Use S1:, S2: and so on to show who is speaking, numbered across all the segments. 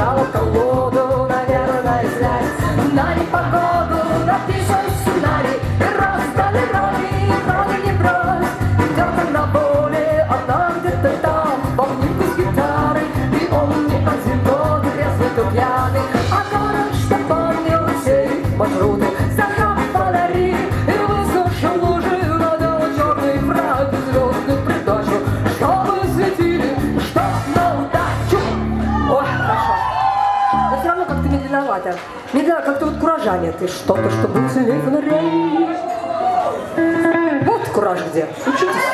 S1: Взяла колоду, наверное, взять на непогоду, напишем сценарий и раздали роли не брось. Где-то на воле, а там где-то там, волнинку с гитары, и он не одинок, трезвый, то пьяный, а город, что помнил все маршруты, заграб фонари и высушил лужи, надел черный фраг и звездную придачу, чтобы светили, что на удачу. Ой, хорошо. Но все равно как-то медленновато. Медленно, как-то вот куража нет. И что-то, чтобы целей фонарей. Вот кураж где. Учитесь.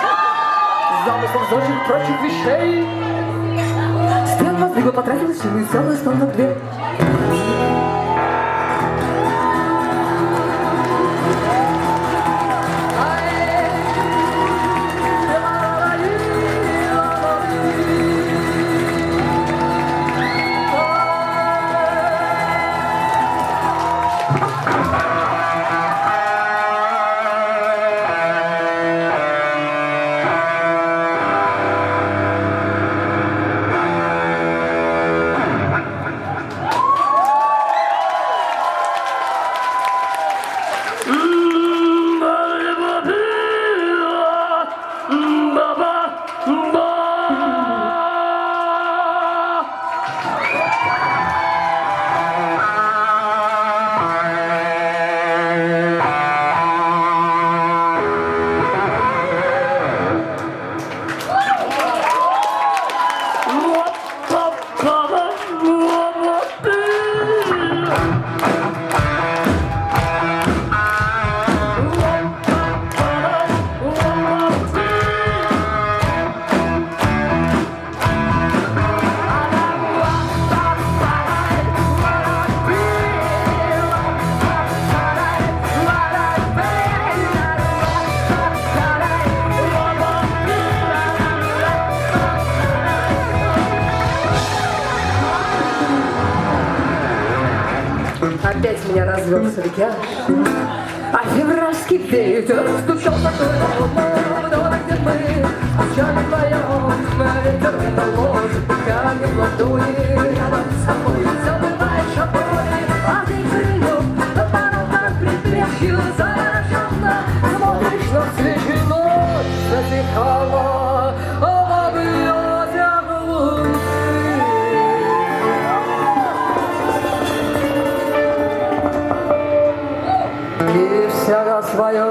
S1: Замыслов зожих прочих вещей. Спел воздвигла, потратила силы, целая стал на две. Опять меня развел среди. А февральский ветер стучал такой дома, где мы скучали вдвоем. Ветер наложит дыхание в ладони, рядом с собой забываешь о боли. А ты крыльев на порогах припрячью зараженно, смотришь на свечи, ночь затихала, а в объятиях луны. И вся свое